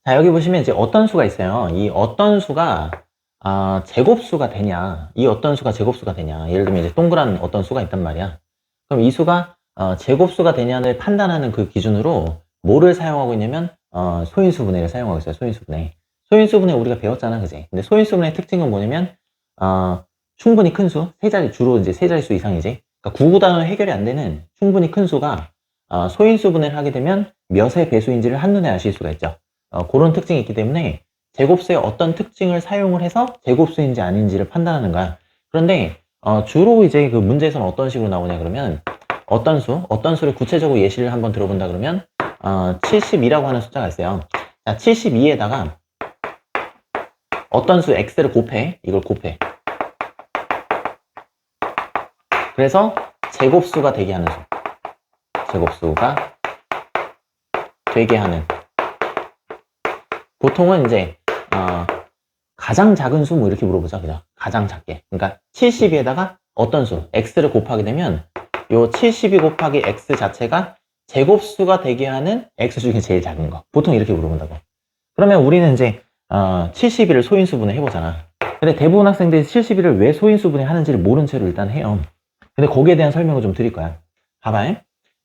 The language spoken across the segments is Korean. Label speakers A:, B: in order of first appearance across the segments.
A: 자, 여기 보시면 이제 어떤 수가 있어요. 이 어떤 수가 제곱수가 되냐, 이 어떤 수가 제곱수가 되냐. 예를 들면 이제 동그란 어떤 수가 있단 말이야. 그럼 이 수가 제곱수가 되냐를 판단하는 그 기준으로 뭐를 사용하고 있냐면 소인수분해를 사용하고 있어요. 소인수분해. 소인수분해 우리가 배웠잖아, 그지? 근데 소인수분해의 특징은 뭐냐면 충분히 큰 수, 세 자리, 주로 이제 세 자릿수 이상이지. 그러니까 구구단위로 해결이 안 되는 충분히 큰 수가 소인수분해를 하게 되면 몇의 배수인지를 한눈에 아실 수가 있죠. 그런 특징이 있기 때문에 제곱수의 어떤 특징을 사용을 해서 제곱수인지 아닌지를 판단하는 거야. 그런데 주로 이제 그 문제에서는 어떤 식으로 나오냐 그러면 어떤 수를 구체적으로 예시를 한번 들어본다 그러면 72라고 하는 숫자가 있어요. 자, 72에다가 어떤 수 x를 곱해. 이걸 곱해. 그래서 제곱수가 되게 하는 수. 제곱수가 되게 하는. 보통은 이제 가장 작은 수 뭐 이렇게 물어보자. 그죠? 가장 작게. 그러니까 72에다가 어떤 수 x를 곱하게 되면 요 72 곱하기 x 자체가 제곱수가 되게 하는 x 중에 제일 작은 거. 보통 이렇게 물어본다고. 그러면 우리는 이제 72를 소인수분해 해보잖아. 근데 대부분 학생들이 72를 왜 소인수분해 하는지를 모른 채로 일단 해요. 근데 거기에 대한 설명을 좀 드릴 거야. 봐봐요.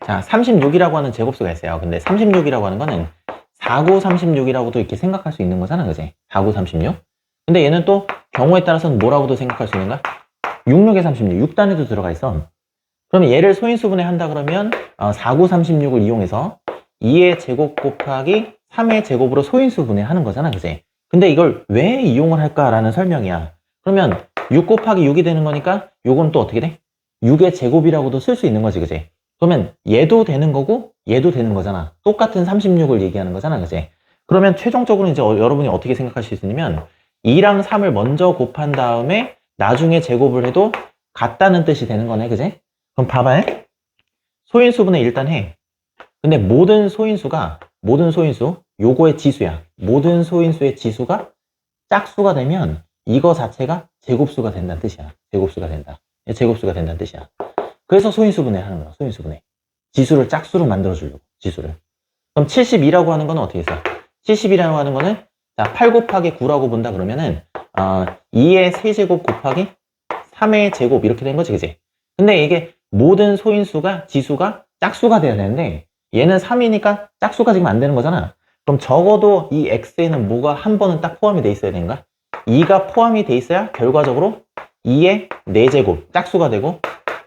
A: 자, 36이라고 하는 제곱수가 있어요. 근데 36이라고 하는 거는 49, 36이라고도 이렇게 생각할 수 있는 거잖아, 그지? 49, 36. 근데 얘는 또 경우에 따라서는 뭐라고도 생각할 수 있는가? 66에 36, 6단에도 들어가 있어. 그러면 얘를 소인수분해 한다 그러면 49, 36을 이용해서 2의 제곱 곱하기 3의 제곱으로 소인수분해 하는 거잖아, 그지? 근데 이걸 왜 이용을 할까라는 설명이야. 그러면 6 곱하기 6이 되는 거니까 요건 또 어떻게 돼? 6의 제곱이라고도 쓸 수 있는 거지, 그지? 그러면 얘도 되는 거고 얘도 되는 거잖아. 똑같은 36을 얘기하는 거잖아, 그지? 그러면 최종적으로 이제 여러분이 어떻게 생각하실 수 있냐면 2랑 3을 먼저 곱한 다음에 나중에 제곱을 해도 같다는 뜻이 되는 거네, 그지? 그럼 봐봐요. 소인수분해 일단 해. 근데 모든 소인수, 요거의 지수야. 모든 소인수의 지수가 짝수가 되면 이거 자체가 제곱수가 된다는 뜻이야. 제곱수가 된다. 제곱수가 된다는 뜻이야. 그래서 소인수분해 하는 거야. 소인수분해. 지수를 짝수로 만들어주려고. 지수를. 그럼 72라고 하는 거는 어떻게 했어? 70이라고 하는 거는 자, 8 곱하기 9라고 본다 그러면은 2의 세제곱 곱하기 3의 제곱 이렇게 된 거지, 그지? 근데 이게 모든 소인수가 지수가 짝수가 돼야 되는데 얘는 3이니까 짝수가 지금 안 되는 거잖아. 그럼 적어도 이 x에는 뭐가 한 번은 딱 포함이 돼 있어야 되는가? 2가 포함이 돼 있어야 결과적으로 2의 4제곱 짝수가 되고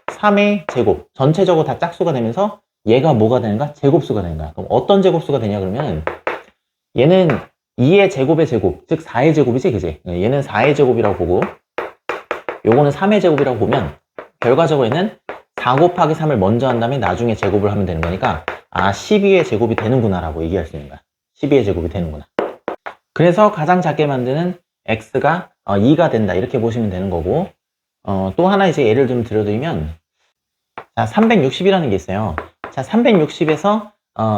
A: 3의 제곱 전체적으로 다 짝수가 되면서 얘가 뭐가 되는가? 제곱수가 되는가? 그럼 어떤 제곱수가 되냐 그러면 얘는 2의 제곱의 제곱, 즉 4의 제곱이지, 그지? 얘는 4의 제곱이라고 보고 요거는 3의 제곱이라고 보면 결과적으로는 4 곱하기 3을 먼저 한 다음에 나중에 제곱을 하면 되는 거니까 12의 제곱이 되는구나 라고 얘기할 수 있는 거야. 12의 제곱이 되는구나. 그래서 가장 작게 만드는 x가 2가 된다 이렇게 보시면 되는 거고 또 하나 이제 예를 좀 들어드리면 자, 360이라는 게 있어요. 자, 360에서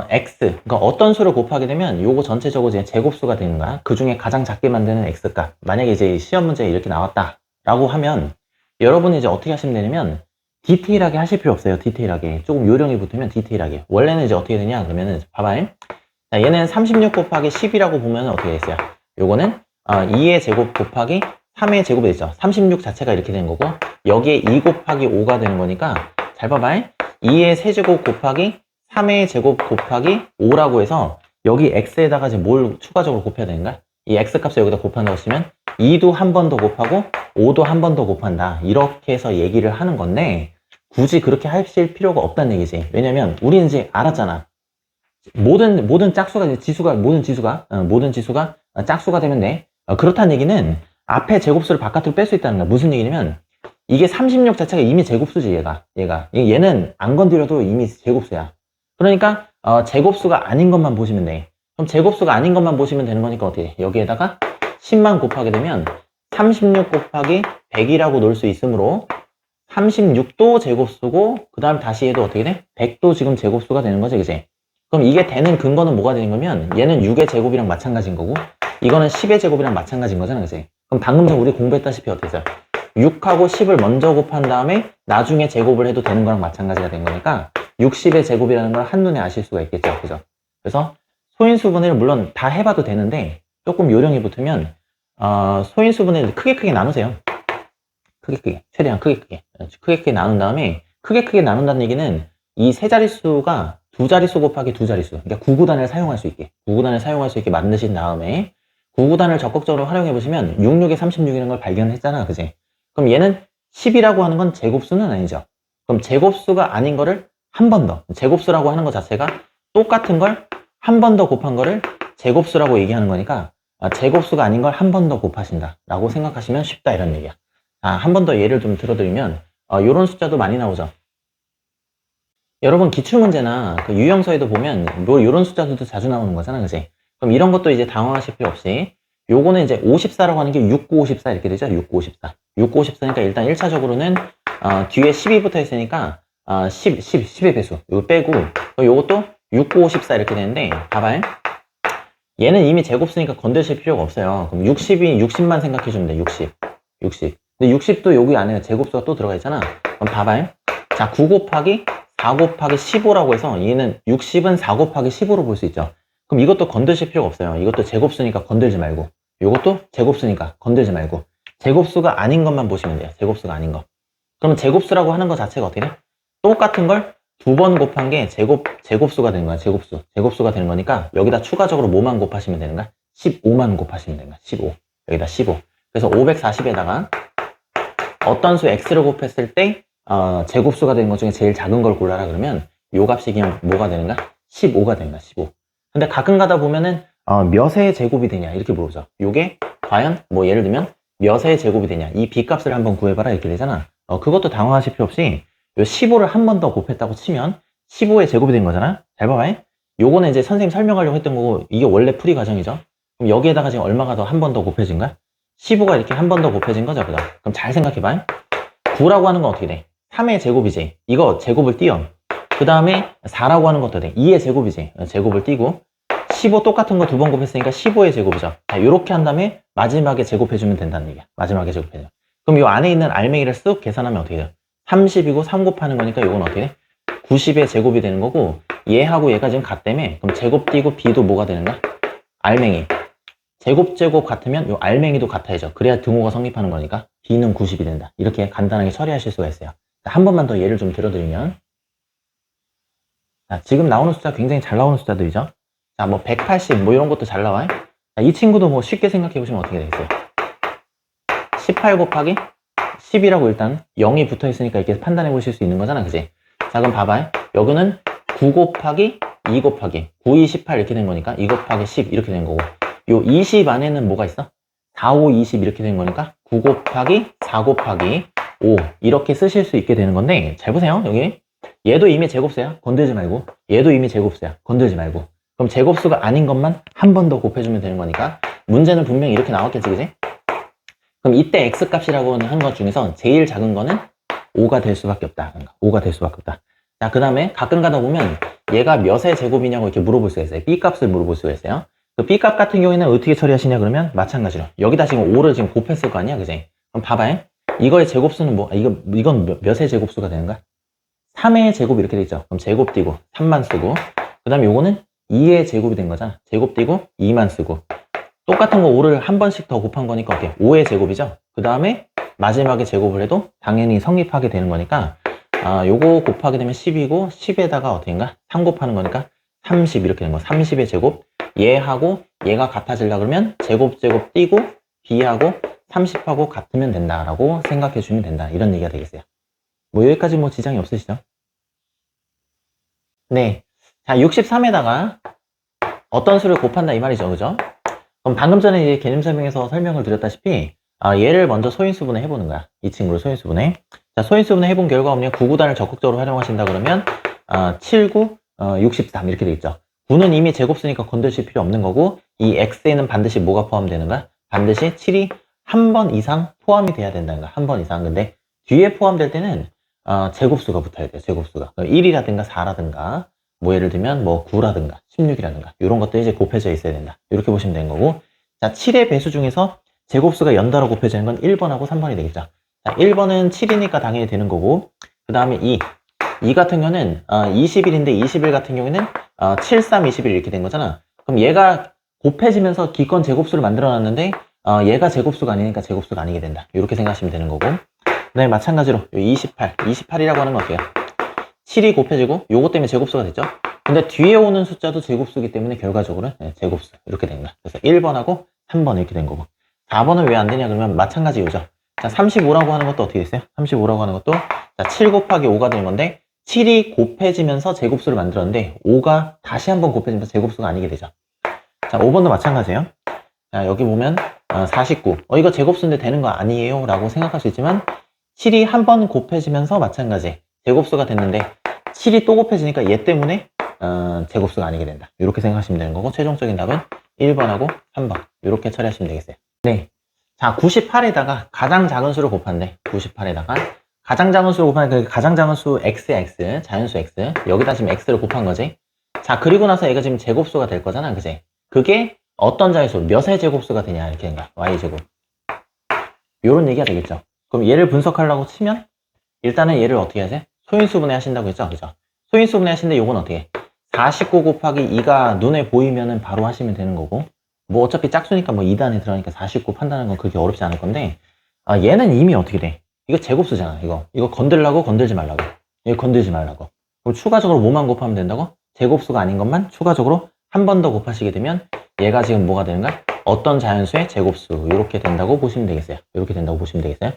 A: x, 그러니까 어떤 수를 곱하게 되면 요거 전체적으로 이제 제곱수가 되는 거야. 그 중에 가장 작게 만드는 x값. 만약에 이제 시험 문제에 이렇게 나왔다라고 하면 여러분이 이제 어떻게 하시면 되냐면 디테일하게 하실 필요 없어요. 디테일하게. 조금 요령이 붙으면 디테일하게. 원래는 이제 어떻게 되냐 그러면은 봐봐요. 자, 얘는 36 곱하기 10이라고 보면 어떻게 됐어요? 요거는 2의 제곱 곱하기 3의 제곱이 되죠. 36 자체가 이렇게 되는 거고 여기에 2 곱하기 5가 되는 거니까 잘 봐봐요. 2의 세제곱 곱하기 3의 제곱 곱하기 5라고 해서 여기 x에다가 이제 뭘 추가적으로 곱해야 되는가? 이 x값을 여기다 곱한다고 치면 2도 한 번 더 곱하고 5도 한 번 더 곱한다. 이렇게 해서 얘기를 하는 건데 굳이 그렇게 하실 필요가 없다는 얘기지. 왜냐면 우리는 이제 알았잖아. 모든 짝수가 모든 지수가 짝수가 되면 돼. 그렇다는 얘기는 앞에 제곱수를 바깥으로 뺄 수 있다는 거야. 무슨 얘기냐면 이게 36 자체가 이미 제곱수지, 얘는 안 건드려도 이미 제곱수야. 그러니까 제곱수가 아닌 것만 보시면 돼. 그럼 제곱수가 아닌 것만 보시면 되는 거니까 어떻게 해? 여기에다가 10만 곱하게 되면 36 곱하기 100이라고 놓을 수 있으므로 36도 제곱수고 그 다음 다시 해도 어떻게 돼? 100도 지금 제곱수가 되는 거지, 그지? 그럼 이게 되는 근거는 뭐가 되는 거면 얘는 6의 제곱이랑 마찬가지인 거고 이거는 10의 제곱이랑 마찬가지인 거잖아, 그지? 그럼 방금 전 우리 공부했다시피 어떻게 했어요? 6하고 10을 먼저 곱한 다음에 나중에 제곱을 해도 되는 거랑 마찬가지가 된 거니까 60의 제곱이라는 걸 한눈에 아실 수가 있겠죠, 그죠? 그래서 소인수분해를 물론 다 해봐도 되는데 조금 요령이 붙으면 소인수분해를 크게 나누세요. 크게 최대한 크게 나눈 다음에 크게 나눈다는 얘기는 이 세 자릿수가 두 자릿수 곱하기 두 자릿수, 그러니까 구구단을 사용할 수 있게 만드신 다음에 구구단을 적극적으로 활용해 보시면 66에 36이라는 걸 발견했잖아, 그지? 그럼 얘는 10이라고 하는 건 제곱수는 아니죠. 그럼 제곱수가 아닌 거를 한 번 더, 제곱수라고 하는 것 자체가 똑같은 걸 한 번 더 곱한 거를 제곱수라고 얘기하는 거니까 제곱수가 아닌 걸 한 번 더 곱하신다 라고 생각하시면 쉽다, 이런 얘기야. 한 번 더 예를 좀 들어드리면 요런 숫자도 많이 나오죠. 여러분 기출문제나 그 유형서에도 보면 뭐 요런 숫자들도 자주 나오는 거잖아, 그지? 그럼 이런 것도 이제 당황하실 필요 없이 요거는 이제 54라고 하는 게 6954 이렇게 되죠. 6954. 6954니까 일단 1차적으로는 뒤에 10이 붙어 있으니까 10의 배수 이거 빼고 요것도 6954 이렇게 되는데 봐봐요. 얘는 이미 제곱수니까 건드실 필요가 없어요. 그럼 60만 생각해 주면 돼. 60. 근데 60도 여기 안에 제곱수가 또 들어가 있잖아. 그럼 봐봐요. 자, 9 곱하기 4 곱하기 15라고 해서 얘는 60은 4 곱하기 15로 볼 수 있죠. 그럼 이것도 건드실 필요가 없어요. 이것도 제곱수니까 건들지 말고, 이것도 제곱수니까 건들지 말고, 제곱수가 아닌 것만 보시면 돼요. 제곱수가 아닌 거. 그러면 제곱수라고 하는 것 자체가 어떻게 돼? 똑같은 걸 두 번 곱한 게 제곱수가 되는 거야. 제곱수가 되는 거니까 여기다 추가적으로 뭐만 곱하시면 되는 거야? 15만 곱하시면 되는 거야. 15. 여기다 15. 그래서 540에다가 어떤 수 x를 곱했을 때 제곱수가 되는 것 중에 제일 작은 걸 골라라 그러면 요 값이 그냥 뭐가 되는가? 15가 되는가? 15. 근데 가끔 가다 보면은 몇의 제곱이 되냐 이렇게 물어보죠. 요게 과연 뭐 예를 들면 몇의 제곱이 되냐, 이 b 값을 한번 구해봐라 이렇게 되잖아. 그것도 당황하실 필요 없이 요 15를 한 번 더 곱했다고 치면 15의 제곱이 된 거잖아. 잘 봐봐요. 요거는 이제 선생님 설명하려고 했던 거고 이게 원래 풀이 과정이죠. 그럼 여기에다가 지금 얼마가 더 한 번 더 곱해진 거야? 15가 이렇게 한 번 더 곱해진 거죠, 그죠? 그럼 잘 생각해봐요. 9라고 하는 건 어떻게 돼? 3의 제곱이지. 이거 제곱을 띄워. 그 다음에 4라고 하는 것도 돼. 2의 제곱이지. 제곱을 띄고 15 똑같은 거 두 번 곱했으니까 15의 제곱이죠. 자, 이렇게 한 다음에 마지막에 제곱해주면 된다는 얘기야. 마지막에 제곱해줘. 그럼 이 안에 있는 알맹이를 쓱 계산하면 어떻게 돼요? 30이고 3 곱하는 거니까 이건 어떻게 돼? 90의 제곱이 되는 거고 얘하고 얘가 지금 같다며. 그럼 제곱 띄고 b도 뭐가 되는가? 알맹이. 제곱 같으면 이 알맹이도 같아야죠. 그래야 등호가 성립하는 거니까 b는 90이 된다. 이렇게 간단하게 처리하실 수가 있어요. 한 번만 더 예를 좀 들어드리면, 자, 지금 나오는 숫자 굉장히 잘 나오는 숫자들이죠. 자, 뭐 180 뭐 이런 것도 잘 나와요. 자, 이 친구도 뭐 쉽게 생각해 보시면 어떻게 되겠어요? 18 곱하기 10이라고 일단 0이 붙어 있으니까 이렇게 판단해 보실 수 있는 거잖아, 그지? 자, 그럼 봐봐요. 여기는 9 곱하기 2 곱하기 9, 2, 18 이렇게 된 거니까 2 곱하기 10 이렇게 된 거고, 요 20 안에는 뭐가 있어? 4, 5, 20 이렇게 된 거니까 9 곱하기 4 곱하기 5 이렇게 쓰실 수 있게 되는 건데, 잘 보세요. 여기 얘도 이미 제곱수야. 건들지 말고. 얘도 이미 제곱수야. 건들지 말고. 그럼 제곱수가 아닌 것만 한 번 더 곱해주면 되는 거니까 문제는 분명히 이렇게 나왔겠지, 그지? 그럼 이때 x값이라고 하는 것 중에서 제일 작은 거는 5가 될 수밖에 없다. 5가 될 수밖에 없다. 자, 그 다음에 가끔 가다 보면 얘가 몇의 제곱이냐고 이렇게 물어볼 수가 있어요. b값을 물어볼 수가 있어요. 그 b값 같은 경우에는 어떻게 처리하시냐 그러면 마찬가지로 여기다 지금 5를 지금 곱했을 거 아니야, 그지? 그럼 봐봐요. 이거의 제곱수는 뭐, 이건 몇의 제곱수가 되는가? 3의 제곱 이렇게 돼 있죠. 그럼 제곱 띄고 3만 쓰고, 그 다음에 요거는 2의 제곱이 된 거잖아. 제곱 띄고 2만 쓰고, 똑같은 거 5를 한 번씩 더 곱한 거니까 어떻게? 5의 제곱이죠. 그 다음에 마지막에 제곱을 해도 당연히 성립하게 되는 거니까 요거 곱하게 되면 10이고 10에다가 어떻게인가? 3 곱하는 거니까 30 이렇게 되는 거. 30의 제곱. 얘하고 얘가 같아지려 그러면 제곱 띄고 b하고 30하고 같으면 된다라고 생각해 주면 된다. 이런 얘기가 되겠어요. 뭐 여기까지 뭐 지장이 없으시죠? 네. 자, 63에다가 어떤 수를 곱한다 이 말이죠. 그죠? 그럼 방금 전에 이제 개념 설명에서 설명을 드렸다시피 얘를 먼저 소인수분해 해보는 거야. 이 친구를 소인수분해. 자, 소인수분해 해본 결과 오면 9구단을 적극적으로 활용하신다 그러면 7, 9, 63 이렇게 되겠죠. 9는 이미 제곱수니까 건드실 필요 없는 거고, 이 x에는 반드시 뭐가 포함되는가? 반드시 7이 한 번 이상 포함이 돼야 된다는 거야. 한 번 이상. 근데 뒤에 포함될 때는 제곱수가 붙어야 돼요. 제곱수가. 1이라든가 4라든가 뭐 예를 들면 뭐 9라든가 16이라든가 이런 것들이 이제 곱해져 있어야 된다. 이렇게 보시면 되는 거고, 자, 7의 배수 중에서 제곱수가 연달아 곱해지는 건 1번하고 3번이 되겠죠. 자, 1번은 7이니까 당연히 되는 거고, 그 다음에 2 같은 경우는 21인데 21 같은 경우에는 7, 3, 21 이렇게 된 거잖아. 그럼 그럼 얘가 곱해지면서 기권 제곱수를 만들어놨는데 얘가 제곱수가 아니니까 제곱수가 아니게 된다. 이렇게 생각하시면 되는 거고, 그 다음에 마찬가지로 28이라고 하는 건 어때요? 7이 곱해지고 요것 때문에 제곱수가 됐죠. 근데 뒤에 오는 숫자도 제곱수이기 때문에 결과적으로 제곱수 이렇게 된다. 그래서 1번하고 3번 이렇게 된 거고, 4번은 왜 안 되냐 그러면 마찬가지 이유죠. 자, 35라고 하는 것도 어떻게 됐어요? 35라고 하는 것도 자, 7 곱하기 5가 되는 건데 7이 곱해지면서 제곱수를 만들었는데 5가 다시 한번 곱해지면서 제곱수가 아니게 되죠. 자, 5번도 마찬가지예요. 자, 여기 보면 49. 이거 제곱수인데 되는 거 아니에요? 라고 생각할 수 있지만 7이 한 번 곱해지면서 마찬가지 제곱수가 됐는데 7이 또 곱해지니까 얘 때문에 제곱수가 아니게 된다. 이렇게 생각하시면 되는 거고, 최종적인 답은 1번하고 3번 이렇게 처리하시면 되겠어요. 네. 자, 98에다가 가장 작은 수를 곱한대. 98에다가 가장 작은 수를 곱하니까 가장 작은 수 x야, x. 자연수 x. 여기다 지금 x를 곱한 거지. 자, 그리고 나서 얘가 지금 제곱수가 될 거잖아. 그지? 그게 어떤 자연수, 몇의 제곱수가 되냐. 이렇게 된 거야. y제곱. 요런 얘기가 되겠죠. 그럼 얘를 분석하려고 치면 일단은 얘를 어떻게 하세요? 소인수분해 하신다고 했죠. 그죠? 소인수분해 하시는데 요건 어떻게 해? 49 곱하기 2가 눈에 보이면은 바로 하시면 되는 거고, 뭐 어차피 짝수니까 뭐 2단에 들어가니까 49 판단하는 건 그렇게 어렵지 않을 건데, 얘는 이미 어떻게 돼? 이거 제곱수잖아. 이거 건들라고 건들지 말라고. 이거 건들지 말라고. 그럼 추가적으로 뭐만 곱하면 된다고? 제곱수가 아닌 것만 추가적으로 한 번 더 곱하시게 되면 얘가 지금 뭐가 되는가? 어떤 자연수의 제곱수 이렇게 된다고 보시면 되겠어요. 이렇게 된다고 보시면 되겠어요.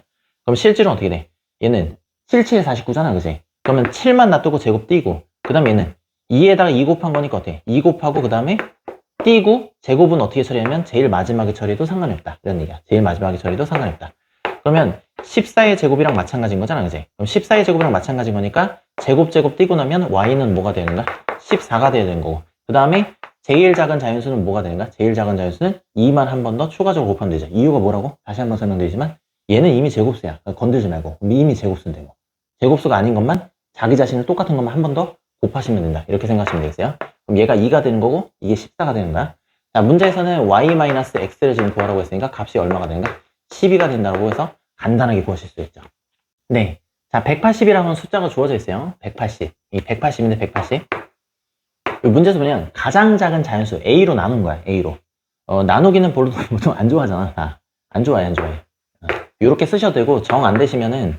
A: 그럼 실제로는 어떻게 돼? 얘는 77에 49잖아. 그지? 그러면 7만 놔두고 제곱 띄고, 그 다음에 얘는 2에다가 2 곱한 거니까 어때? 2 곱하고 그 다음에 띄고 제곱은 어떻게 처리하면 제일 마지막에 처리도 상관이 없다. 이런 얘기야. 제일 마지막에 처리도 상관이 없다. 그러면 14의 제곱이랑 마찬가지인 거잖아. 그지? 그럼 14의 제곱이랑 마찬가지인 거니까 제곱 띄고 나면 y는 뭐가 되는가? 14가 돼야 되는 거고, 그 다음에 제일 작은 자연수는 뭐가 되는가? 제일 작은 자연수는 2만 한 번 더 추가적으로 곱하면 되죠. 이유가 뭐라고? 다시 한번 설명드리지만 얘는 이미 제곱수야. 건들지 말고. 이미 제곱수인데 뭐. 제곱수가 아닌 것만 자기 자신을 똑같은 것만 한 번 더 곱하시면 된다. 이렇게 생각하시면 되겠어요. 그럼 얘가 2가 되는 거고 이게 14가 되는 거야. 자, 문제에서는 y-x를 지금 구하라고 했으니까 값이 얼마가 되는가? 12가 된다고 해서 간단하게 구하실 수 있죠. 네. 자, 180이라는 숫자가 주어져 있어요. 180. 이 180인데 180. 문제에서 뭐냐면 가장 작은 자연수 A로 나눈 거야. A로. 나누기는 보통 안 좋아하잖아. 안 좋아해. 이렇게 쓰셔도 되고, 정 안 되시면은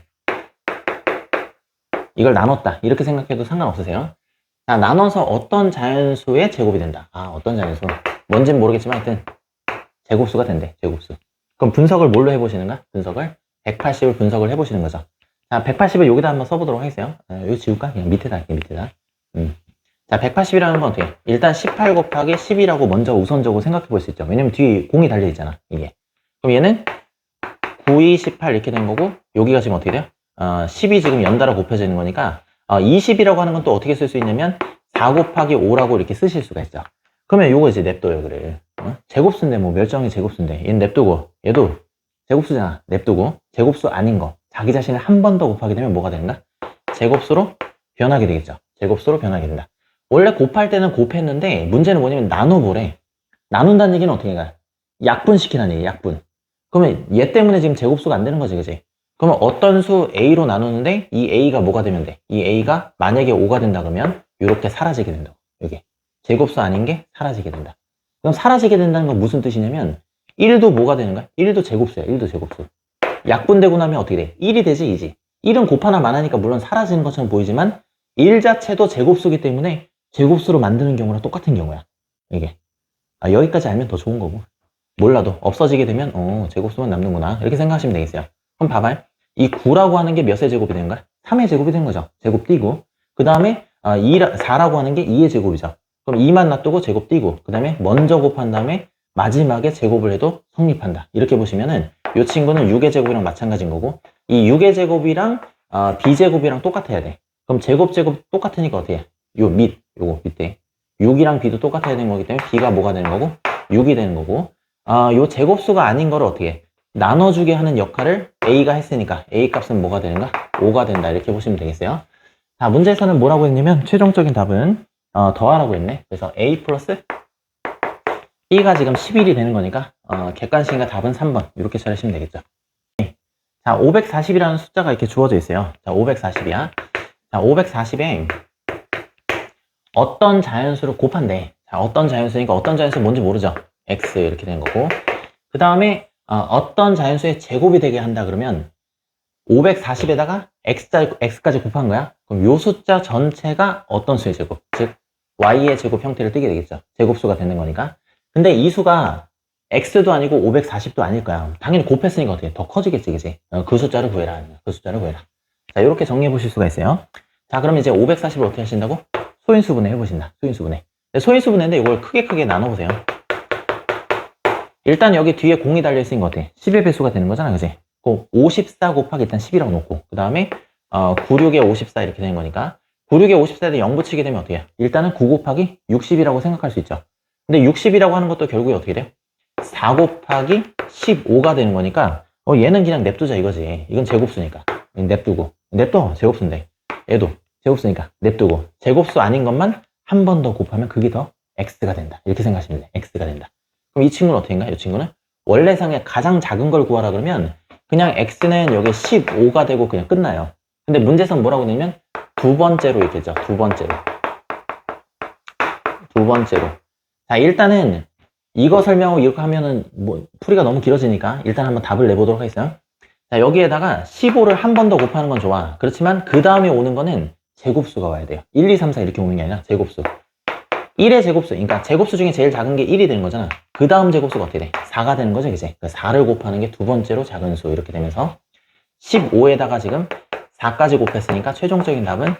A: 이걸 나눴다 이렇게 생각해도 상관없으세요. 자, 나눠서 어떤 자연수의 제곱이 된다. 어떤 자연수? 뭔진 모르겠지만 하여튼 제곱수가 된대. 제곱수. 그럼 분석을 뭘로 해보시는가? 분석을 180을 분석을 해보시는 거죠. 자, 180을 여기다 한번 써보도록 하겠어요. 여기 지울까? 그냥 밑에다. 자, 180이라는 건 어떻게 해? 일단 18 곱하기 10이라고 먼저 우선적으로 생각해 볼 수 있죠. 왜냐면 뒤에 공이 달려 있잖아. 이게. 그럼 얘는 9, 2, 18 이렇게 된 거고, 여기가 지금 어떻게 돼요? 10이 지금 연달아 곱해지는 거니까 20이라고 하는 건 또 어떻게 쓸 수 있냐면 4 곱하기 5라고 이렇게 쓰실 수가 있죠. 그러면 요거 이제 냅둬요. 그래. 제곱수인데 뭐 멸정이 제곱수인데 얘는 냅두고, 얘도 제곱수잖아. 냅두고 제곱수 아닌 거 자기 자신을 한 번 더 곱하게 되면 뭐가 되는가? 제곱수로 변하게 되겠죠. 제곱수로 변하게 된다. 원래 곱할 때는 곱했는데 문제는 뭐냐면 나눠보래. 나눈다는 얘기는 어떻게 가? 약분시키는 얘기, 약분. 그러면 얘 때문에 지금 제곱수가 안 되는 거지, 그지? 그러면 어떤 수 A로 나누는데 이 A가 뭐가 되면 돼? 이 A가 만약에 5가 된다 그러면 이렇게 사라지게 된다고. 이게 제곱수 아닌 게 사라지게 된다. 그럼 사라지게 된다는 건 무슨 뜻이냐면 1도 뭐가 되는 거야? 1도 제곱수야. 1도 제곱수. 약분되고 나면 어떻게 돼? 1이 되지, 2지. 1은 곱하나 마나니까 물론 사라지는 것처럼 보이지만 1 자체도 제곱수기 때문에 제곱수로 만드는 경우랑 똑같은 경우야. 이게. 여기까지 알면 더 좋은 거고. 몰라도 없어지게 되면 제곱수만 남는구나. 이렇게 생각하시면 되겠어요. 그럼 봐봐요. 이 9라고 하는 게 몇의 제곱이 되는 거야? 3의 제곱이 되는 거죠. 제곱 띄고. 그 다음에 4라고 하는 게 2의 제곱이죠. 그럼 2만 놔두고 제곱 띄고, 그 다음에 먼저 곱한 다음에 마지막에 제곱을 해도 성립한다. 이렇게 보시면은 이 친구는 6의 제곱이랑 마찬가지인 거고, 이 6의 제곱이랑 b제곱이랑 똑같아야 돼. 그럼 제곱 똑같으니까 어떻게 해? 요거 밑에 6이랑 b도 똑같아야 되는 거기 때문에 b가 뭐가 되는 거고 6이 되는 거고, 요 제곱수가 아닌 거를 어떻게 해? 나눠주게 하는 역할을 A가 했으니까 A 값은 뭐가 되는가? 5가 된다. 이렇게 보시면 되겠어요. 자, 문제에서는 뭐라고 했냐면 최종적인 답은 더하라고 했네. 그래서 A 플러스 B가 지금 11이 되는 거니까 객관식인가 답은 3번 이렇게 처리하시면 되겠죠. 네. 자, 540이라는 숫자가 이렇게 주어져 있어요. 자, 540이야. 자, 540에 어떤 자연수를 곱한대. 자, 자, 어떤 자연수니까 어떤 자연수 뭔지 모르죠. x 이렇게 되는 거고. 그 다음에 어떤 자연수의 제곱이 되게 한다 그러면 540에다가 x까지 곱한 거야. 그럼 요 숫자 전체가 어떤 수의 제곱? 즉 y의 제곱 형태를 띠게 되겠죠. 제곱수가 되는 거니까. 근데 이 수가 x도 아니고 540도 아닐 거야. 당연히 곱했으니까 어떻게 더 커지겠지, 그지? 그 숫자를 구해라. 그 숫자를 구해라. 자, 이렇게 정리해 보실 수가 있어요. 자, 그럼 이제 540을 어떻게 하신다고? 소인수분해 해보신다. 소인수분해. 소인수분해인데 이걸 크게 나눠보세요. 일단 여기 뒤에 공이 달려있으니 까 어때? 10의 배수가 되는 거잖아, 그지? 54 곱하기 일단 10이라고 놓고, 그 다음에 96에 54 이렇게 되는 거니까 96에 54에 0 붙이게 되면 어떻게 해요? 일단은 9 곱하기 60이라고 생각할 수 있죠. 근데 60이라고 하는 것도 결국에 어떻게 돼요? 4 곱하기 15가 되는 거니까 얘는 그냥 냅두자 이거지. 이건 제곱수니까 냅두고, 냅둬 제곱수인데 얘도 제곱수니까 냅두고, 제곱수 아닌 것만 한 번 더 곱하면 그게 더 x가 된다. 이렇게 생각하시면 돼. x가 된다. 그럼 이 친구는 어떻게 인가? 이 친구는 원래상의 가장 작은 걸 구하라 그러면 그냥 x는 여기 15가 되고 그냥 끝나요. 근데 문제에서는 뭐라고 되냐면 두 번째로 이렇게 되죠. 두 번째로. 자, 일단은 이거 설명하고 이렇게 하면은 뭐 풀이가 너무 길어지니까 일단 한번 답을 내보도록 하겠어요. 자, 여기에다가 15를 한 번 더 곱하는 건 좋아. 그렇지만 그 다음에 오는 거는 제곱수가 와야 돼요. 1, 2, 3, 4 이렇게 오는 게 아니라 제곱수. 1의 제곱수, 그러니까 제곱수 중에 제일 작은 게 1이 되는 거잖아. 그 다음 제곱수가 어떻게 돼? 4가 되는 거죠, 그치? 4를 곱하는 게 두 번째로 작은 수 이렇게 되면서 15에다가 지금 4까지 곱했으니까 최종적인 답은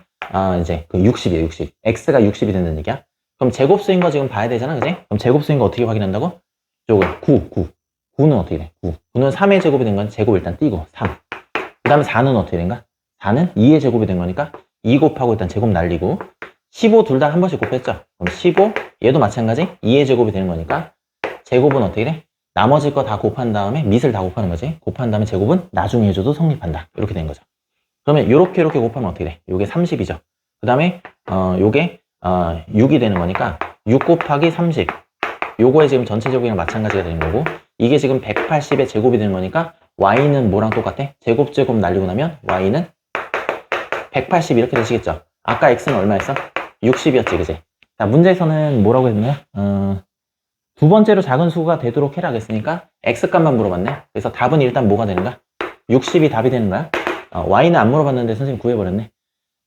A: 이제 그 60이에요, 60. x가 60이 된다는 얘기야. 그럼 제곱수인 거 지금 봐야 되잖아, 그치? 그럼 제곱수인 거 어떻게 확인한다고? 저거 9는 어떻게 돼? 9는 3의 제곱이 된 건 제곱 일단 띄고 3. 그 다음에 4는 어떻게 된가? 4는 2의 제곱이 된 거니까 2 곱하고 일단 제곱 날리고 15 둘 다 한 번씩 곱했죠? 그럼 15, 얘도 마찬가지 2의 제곱이 되는 거니까 제곱은 어떻게 돼? 나머지 거 다 곱한 다음에 밑을 다 곱하는 거지. 곱한 다음에 제곱은 나중에 해줘도 성립한다. 이렇게 된 거죠. 그러면 이렇게 곱하면 어떻게 돼? 요게 30이죠. 그 다음에 요게 6이 되는 거니까 6 곱하기 30. 요거에 지금 전체 제곱이랑 마찬가지가 되는 거고, 이게 지금 180의 제곱이 되는 거니까 y는 뭐랑 똑같아? 제곱 날리고 나면 y는 180 이렇게 되시겠죠. 아까 x는 얼마였어? 60이었지, 그지? 자, 문제에서는 뭐라고 했나요? 두 번째로 작은 수가 되도록 해라 했으니까 x값만 물어봤네. 그래서 답은 일단 뭐가 되는가? 60이 답이 되는 거야. y는 안 물어봤는데 선생님 구해버렸네.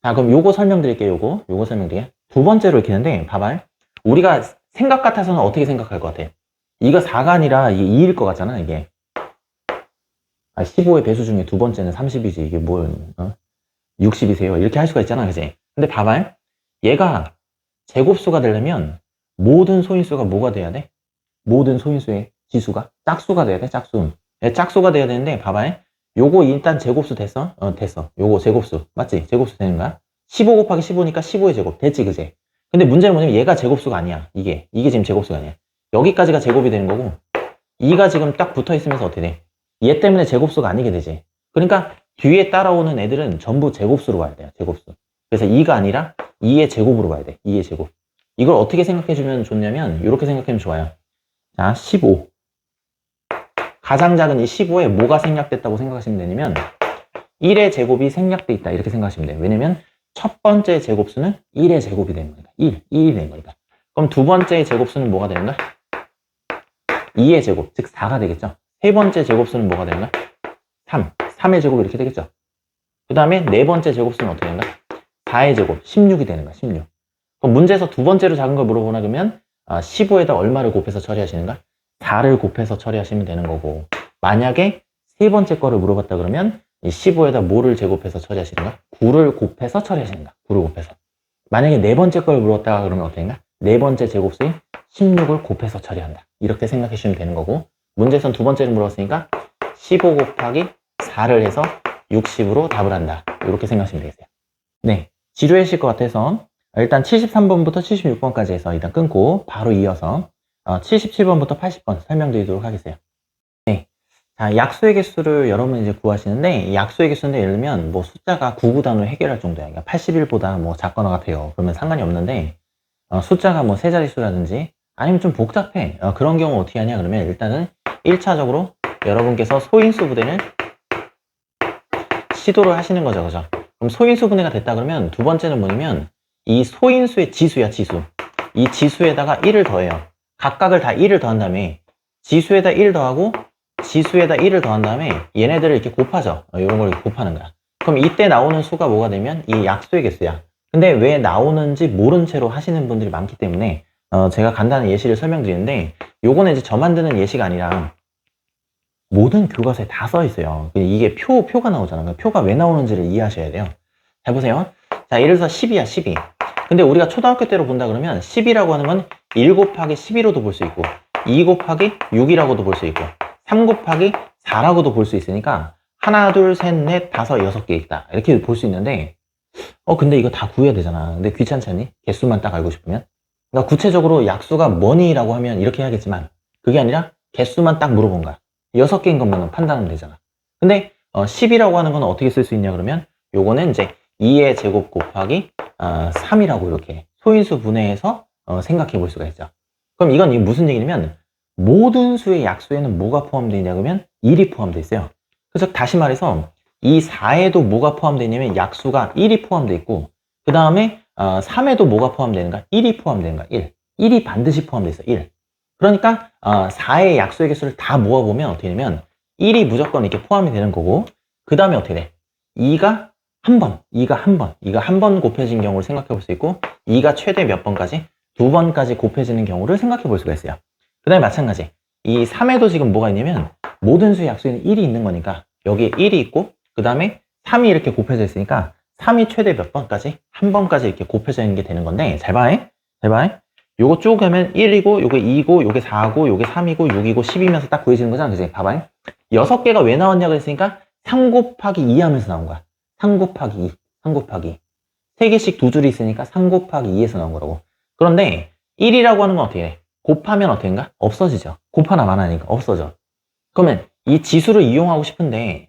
A: 자, 그럼 요거 설명드릴게요. 요거 설명드릴게요. 두 번째로 이렇게 되는데 봐봐. 우리가 생각 같아서는 어떻게 생각할 것 같아? 이거 4가 아니라 이게 2일 것 같잖아, 이게. 15의 배수 중에 두 번째는 30이지. 이게 뭘 60이세요. 이렇게 할 수가 있잖아, 그지? 근데 봐봐. 얘가 제곱수가 되려면 모든 소인수가 뭐가 돼야 돼? 모든 소인수의 지수가 짝수가 돼야 돼, 짝수. 짝수가 돼야 되는데 봐봐. 요거 일단 제곱수 됐어? 됐어. 요거 제곱수. 맞지? 제곱수 되는 거야? 15 곱하기 15니까 15의 제곱. 됐지, 그지? 근데 문제는 뭐냐면 얘가 제곱수가 아니야. 이게 지금 제곱수가 아니야. 여기까지가 제곱이 되는 거고 2가 지금 딱 붙어 있으면서 어떻게 돼? 얘 때문에 제곱수가 아니게 되지. 그러니까 뒤에 따라오는 애들은 전부 제곱수로 와야 돼요. 제곱수. 그래서 2가 아니라 2의 제곱으로 와야 돼. 2의 제곱. 이걸 어떻게 생각해주면 좋냐면 이렇게 생각하면 좋아요. 자, 15. 가장 작은 이 15에 뭐가 생략됐다고 생각하시면 되냐면 1의 제곱이 생략돼 있다. 이렇게 생각하시면 돼요. 왜냐면 첫 번째 제곱수는 1의 제곱이 되는 거니까. 1이 되는 거니까. 그럼 두 번째 제곱수는 뭐가 되는가? 2의 제곱, 즉 4가 되겠죠. 세 번째 제곱수는 뭐가 되는가? 3의 제곱 이렇게 되겠죠. 그 다음에 네 번째 제곱수는 어떻게 되는가? 4의 제곱, 16이 되는 거야, 16. 그럼 문제에서 두 번째로 작은 걸 물어보나 그러면 15에다 얼마를 곱해서 처리하시는가? 4를 곱해서 처리하시면 되는 거고, 만약에 세 번째 거를 물어봤다 그러면 이 15에다 뭐를 제곱해서 처리하시는가? 9를 곱해서 처리하시는가? 9를 곱해서. 만약에 네 번째 걸 물었다가 그러면 어떻게인가? 네 번째 제곱수인 16을 곱해서 처리한다. 이렇게 생각해 주시면 되는 거고, 문제에선 두 번째를 물었으니까 15 곱하기 4를 해서 60으로 답을 한다. 이렇게 생각하시면 되겠어요. 네, 지루하실 것 같아서 일단 73번부터 76번까지 해서 일단 끊고 바로 이어서 77번부터 80번 설명드리도록 하겠어요. 네, 자, 약수의 개수를 여러분 이제 구하시는데, 약수의 개수인데 예를 들면 뭐 숫자가 99단으로 해결할 정도야. 그러니까 81보다 뭐 작거나 같아요. 그러면 상관이 없는데 숫자가 뭐 세 자릿수라든지 아니면 좀 복잡해. 그런 경우 어떻게 하냐 그러면 일단은 1차적으로 여러분께서 소인수 분해를 시도를 하시는 거죠, 그죠? 그럼 소인수 분해가 됐다 그러면 두 번째는 뭐냐면 이 소인수의 지수야, 지수. 이 지수에다가 1을 더해요. 각각을 다 1을 더한 다음에 지수에다 1 더하고 지수에다 1을 더한 다음에 얘네들을 이렇게 곱하죠. 이런 걸 이렇게 곱하는 거야. 그럼 이때 나오는 수가 뭐가 되면 이 약수의 개수야. 근데 왜 나오는지 모른 채로 하시는 분들이 많기 때문에 제가 간단한 예시를 설명드리는데 요거는 이제 저 만드는 예시가 아니라 모든 교과서에 다 써 있어요. 이게 표가 나오잖아요. 표가 왜 나오는지를 이해하셔야 돼요. 잘 보세요. 자, 예를 들어서 10이야, 12. 근데 우리가 초등학교 때로 본다 그러면 10이라고 하는 건 1 곱하기 11로도 볼 수 있고 2 곱하기 6이라고도 볼 수 있고 3 곱하기 4라고도 볼 수 있으니까 하나, 둘, 셋, 넷, 다섯, 6개 있다. 이렇게 볼 수 있는데 근데 이거 다 구해야 되잖아. 근데 귀찮지 않니? 개수만 딱 알고 싶으면. 그러니까 구체적으로 약수가 뭐니라고 하면 이렇게 해야겠지만 그게 아니라 개수만 딱 물어본 거야. 6개인 것만 판단하면 되잖아. 근데 10이라고 하는 건 어떻게 쓸 수 있냐 그러면 요거는 이제 2의 제곱 곱하기 3이라고 이렇게 소인수 분해해서 생각해 볼 수가 있죠. 그럼 이건 무슨 얘기냐면 모든 수의 약수에는 뭐가 포함되어 있냐 그러면 1이 포함되어 있어요. 그래서 다시 말해서 이 4에도 뭐가 포함되어 있냐면 약수가 1이 포함되어 있고 그 다음에 3에도 뭐가 포함되는가? 1이 포함되는가? 1. 1이 반드시 포함되어 있어. 1. 그러니까 4의 약수의 개수를 다 모아보면 어떻게 되냐면 1이 무조건 이렇게 포함이 되는 거고 그 다음에 어떻게 돼? 2가 한 번, 2가 한 번 곱해진 경우를 생각해 볼 수 있고 2가 최대 몇 번까지? 2번까지 곱해지는 경우를 생각해 볼 수가 있어요. 그 다음에 마찬가지 이 3에도 지금 뭐가 있냐면 모든 수의 약수에는 1이 있는 거니까 여기에 1이 있고 그 다음에 3이 이렇게 곱해져 있으니까 3이 최대 몇 번까지? 한 번까지 이렇게 곱해져 있는 게 되는 건데 잘 봐. 잘 봐. 요거 쭉 하면 1이고 요게 2고 요게 4고 요게 3이고 6이고 10이면서 딱 구해지는 거잖아. 그치? 봐봐. 6개가 왜 나왔냐고 했으니까 3 곱하기 2 하면서 나온 거야. 3 곱하기 2. 3 곱하기 2. 3개씩 두 줄이 있으니까 3 곱하기 2에서 나온 거라고. 그런데 1이라고 하는 건 어떻게 해? 곱하면 어떻게 된가? 없어지죠. 곱하나 마나니까 없어져. 그러면 이 지수를 이용하고 싶은데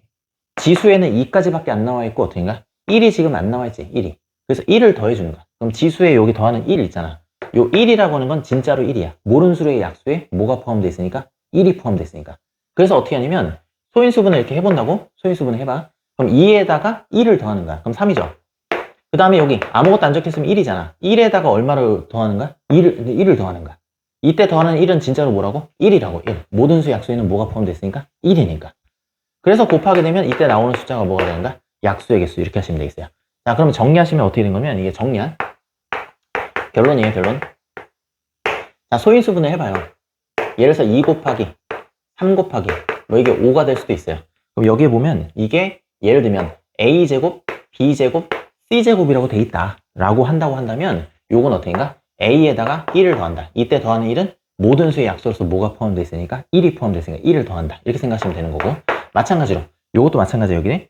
A: 지수에는 2까지밖에 안 나와 있고 어떻게 된가? 1이 지금 안 나와 있지. 1이. 그래서 1을 더해 주는 거야. 그럼 지수에 여기 더하는 1 있잖아. 요 1이라고 하는 건 진짜로 1이야. 모른 수의 약수에 뭐가 포함되어 있으니까? 1이 포함되어 있으니까. 그래서 어떻게 하냐면 소인수분을 이렇게 해본다고? 소인수분을 해봐. 그럼 2에다가 1을 더하는 거야. 그럼 3이죠. 그 다음에 여기 아무것도 안 적혀있으면 1이잖아. 1에다가 얼마를 더하는 거야? 1을 더하는 거야. 이때 더하는 1은 진짜로 뭐라고? 1이라고. 1. 모든 수 약수에는 뭐가 포함되어 있으니까? 1이니까. 그래서 곱하게 되면 이때 나오는 숫자가 뭐가 되는가? 약수의 개수. 이렇게 하시면 되겠어요. 자, 그럼 정리하시면 어떻게 된 거면 이게 정리한 결론이에요. 결론. 자, 소인수분을 해봐요. 예를 들어서 2 곱하기 3 곱하기 뭐 이게 5가 될 수도 있어요. 그럼 여기에 보면 이게 예를 들면 A제곱, B제곱, C제곱이라고 돼 있다 라고 한다고 한다면 요건 어떻게인가? A에다가 1을 더한다. 이때 더하는 1은 모든 수의 약수로서 뭐가 포함되어 있으니까 1이 포함되어 있으니까 1을 더한다. 이렇게 생각하시면 되는 거고 마찬가지로 요것도 마찬가지예요. 여기는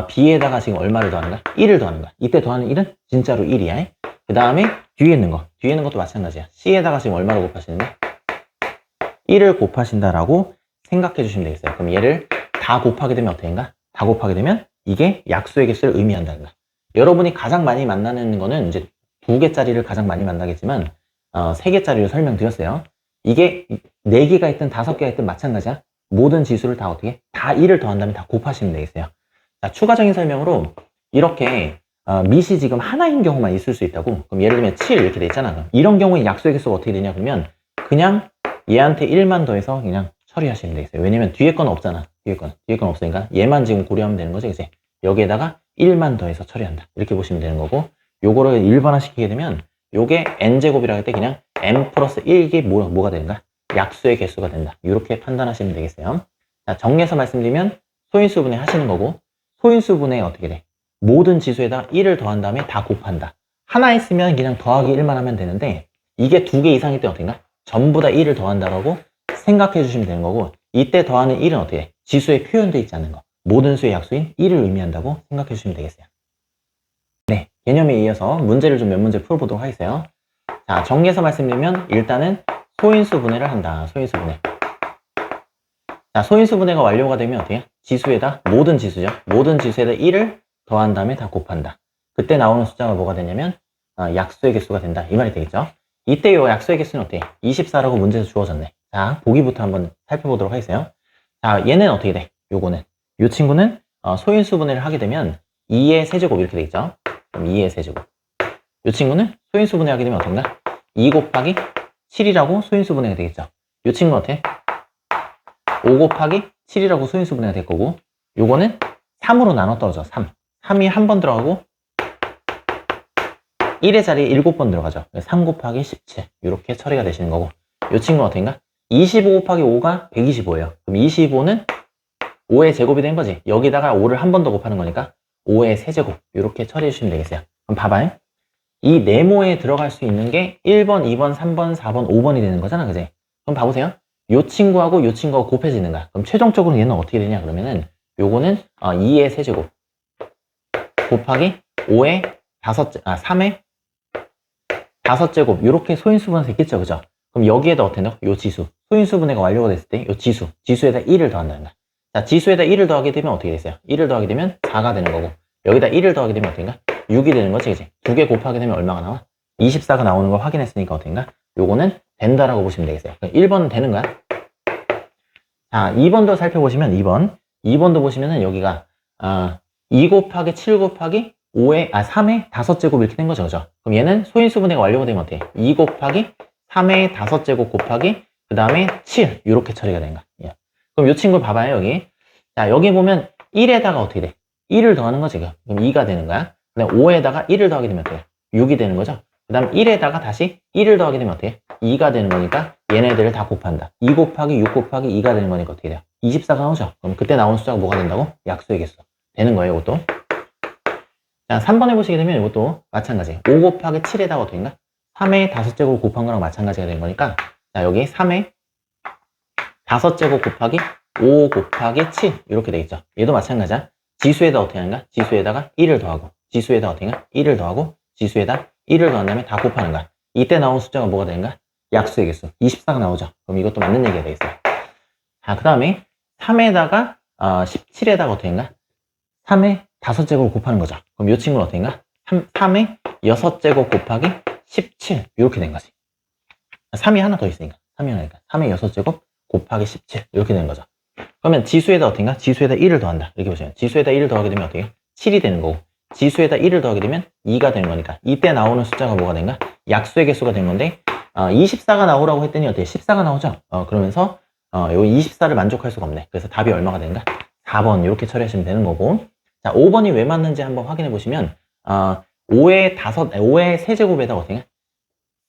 A: B에다가 지금 얼마를 더하는가? 1을 더하는 거야. 이때 더하는 1은 진짜로 1이야. 그 다음에 뒤에 있는 것도 마찬가지야. C에다가 지금 얼마를 곱하시는데? 1을 곱하신다라고 생각해 주시면 되겠어요. 그럼 얘를 다 곱하게 되면 어떻게인가? 다 곱하게 되면 이게 약수의 개수를 의미한다는 거야. 여러분이 가장 많이 만나는 거는 이제 2개짜리를 가장 많이 만나겠지만 3개짜리를 설명드렸어요. 이게 4개가 있든 5개가 있든 마찬가지야. 모든 지수를 다 어떻게? 다 1을 더한 다음에 다 곱하시면 되겠어요. 자, 추가적인 설명으로 이렇게 밑이 지금 하나인 경우만 있을 수 있다고. 그럼 예를 들면 7 이렇게 돼 있잖아. 그럼 이런 경우에 약수의 개수가 어떻게 되냐 그러면 그냥 얘한테 1만 더해서 그냥 처리하시면 되겠어요. 왜냐면 뒤에 건 없잖아. 뒤에 건 없으니까 얘만 지금 고려하면 되는 거죠. 이제 여기에다가 1만 더해서 처리한다. 이렇게 보시면 되는 거고 요거를 일반화 시키게 되면 요게 n제곱이라고 할 때 그냥 n 플러스 1이 뭐가 되는가? 약수의 개수가 된다. 이렇게 판단하시면 되겠어요. 자, 정리해서 말씀드리면 소인수분해 하시는 거고 소인수분해 어떻게 돼? 모든 지수에다 1을 더한 다음에 다 곱한다. 하나 있으면 그냥 더하기 1만 하면 되는데 이게 2개 이상일 때 어떻게인가? 전부 다 1을 더한다라고 생각해 주시면 되는 거고 이때 더하는 1은 어떻게 해? 지수에 표현되어 있지 않은 거. 모든 수의 약수인 1을 의미한다고 생각해 주시면 되겠어요. 네, 개념에 이어서 문제를 좀 몇 문제 풀어보도록 하겠어요. 자, 정리해서 말씀드리면 일단은 소인수 분해를 한다. 소인수 분해. 자, 소인수 분해가 완료가 되면 어떻게 해? 지수에다 모든 지수죠. 모든 지수에다 1을 더한 다음에 다 곱한다. 그때 나오는 숫자가 뭐가 되냐면 약수의 개수가 된다. 이 말이 되겠죠. 이때 요 약수의 개수는 어떻게? 24라고 문제에서 주어졌네. 자, 보기부터 한번 살펴보도록 하겠어요. 자, 얘는 어떻게 돼? 요거는. 요 친구는 소인수 분해를 하게 되면 2의 세제곱 이렇게 되겠죠. 그럼 2의 세제곱. 요 친구는 소인수 분해하게 되면 어떤가? 2 곱하기 7이라고 소인수 분해가 되겠죠. 이 친구는 어때? 5 곱하기 7이라고 소인수 분해가 될 거고, 요거는 3으로 나눠 떨어져. 3이 한 번 들어가고 1의 자리에 7번 들어가죠. 3 곱하기 17 이렇게 처리가 되시는 거고, 이 친구는 어떤가? 25 곱하기 5가 125예요. 그럼 25는 5의 제곱이 된 거지. 여기다가 5를 한 번 더 곱하는 거니까 5의 세제곱 이렇게 처리해 주시면 되겠어요. 그럼 봐봐요. 이 네모에 들어갈 수 있는 게 1번, 2번, 3번, 4번, 5번이 되는 거잖아, 그지? 그럼 봐보세요. 요 친구하고 요 친구가 곱해지는 거야. 그럼 최종적으로 얘는 어떻게 되냐 그러면은, 요거는 2의 세제곱 곱하기 5의 3의 5제곱 이렇게 소인수분해서 있겠죠, 그죠? 그럼 여기에다 어떻게 넣어? 요 지수 소인수분해가 완료가 됐을 때 요 지수에다 1을 더한다는 거야. 자, 지수에다 1을 더하게 되면 어떻게 됐어요? 1을 더하게 되면 4가 되는 거고, 여기다 1을 더하게 되면 어떻게인가? 6이 되는 거지, 그지? 두 개 곱하게 되면 얼마가 나와? 24가 나오는 걸 확인했으니까 어떻게인가? 요거는 된다라고 보시면 되겠어요. 1번은 되는 거야. 자, 2번도 살펴보시면 2번도 보시면은 여기가 2 곱하기 7 곱하기 3의 5제곱 이렇게 된 거죠, 그죠? 그럼 얘는 소인수분해가 완료가 되면 어떻게? 2 곱하기 3의 5제곱 곱하기 그 다음에 7 이렇게 처리가 된 거야. 예. 그럼 이 친구 봐봐요, 여기. 자, 여기 보면 1에다가 어떻게 돼? 1을 더하는 거지, 그럼 2가 되는 거야. 그 다음 5에다가 1을 더하게 되면 어떻게 돼? 6이 되는 거죠. 그 다음 1에다가 다시 1을 더하게 되면 어떻게 돼? 2가 되는 거니까 얘네들을 다 곱한다. 2 곱하기 6 곱하기 2가 되는 거니까 어떻게 돼요? 24가 나오죠. 그럼 그때 나오는 숫자가 뭐가 된다고? 약수의 개수. 되는 거예요, 이것도. 자, 3번에 보시게 되면 이것도 마찬가지. 5 곱하기 7에다가 어떻게인가? 3의 5제곱 곱한 거랑 마찬가지가 된 거니까, 자, 여기 3의 5제곱 곱하기 5 곱하기 7 이렇게 되겠죠. 얘도 마찬가지야. 지수에다 어떻게 하는가? 지수에다가 1을 더하고, 지수에다 어떻게 하는가? 1을 더하고, 지수에다 1을 더한 다음에 다 곱하는 거야. 이때 나온 숫자가 뭐가 되는가? 약수의 개수. 24가 나오죠. 그럼 이것도 맞는 얘기가 되겠어요. 자, 그 다음에 3에다가 17에다가 어떻게 하는가? 3의 5제곱 곱하는 거죠. 그럼 이 친구는 어떻게인가? 3의 6제곱 곱하기 17 이렇게 된 거지. 3이 하나 더 있으니까 3이 하나니까 3의 6제곱 곱하기 17 이렇게 되는 거죠. 그러면 지수에다 어떻게인가? 지수에다 1을 더한다. 이렇게 보시면 지수에다 1을 더하게 되면 어떻게 해요? 7이 되는 거고, 지수에다 1을 더하게 되면 2가 되는 거니까 이때 나오는 숫자가 뭐가 된가? 약수의 개수가 된 건데, 24가 나오라고 했더니 어떻게 14가 나오죠? 그러면서 요 24를 만족할 수가 없네. 그래서 답이 얼마가 되는가? 4번 이렇게 처리하시면 되는 거고, 자, 5번이 왜 맞는지 한번 확인해 보시면 5의 세제곱에다 어떻게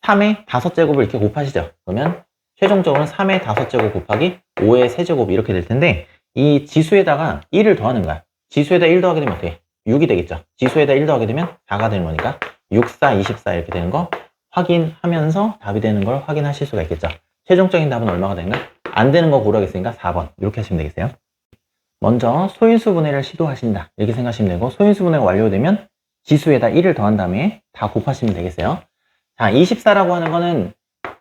A: 3의 5제곱을 이렇게 곱하시죠. 그러면 최종적으로는 3의 5제곱 곱하기 5의 세제곱 이렇게 될 텐데, 이 지수에다가 1을 더하는 거야. 지수에다 1 더하게 되면 어떻게 6이 되겠죠. 지수에다 1 더하게 되면 4가 되는 거니까 6, 4, 24 이렇게 되는 거 확인하면서 답이 되는 걸 확인하실 수가 있겠죠. 최종적인 답은 얼마가 되는가? 안 되는 거 고르겠으니까 4번 이렇게 하시면 되겠어요. 먼저 소인수 분해를 시도하신다 이렇게 생각하시면 되고, 소인수 분해가 완료되면 지수에다 1을 더한 다음에 다 곱하시면 되겠어요. 자, 24라고 하는 거는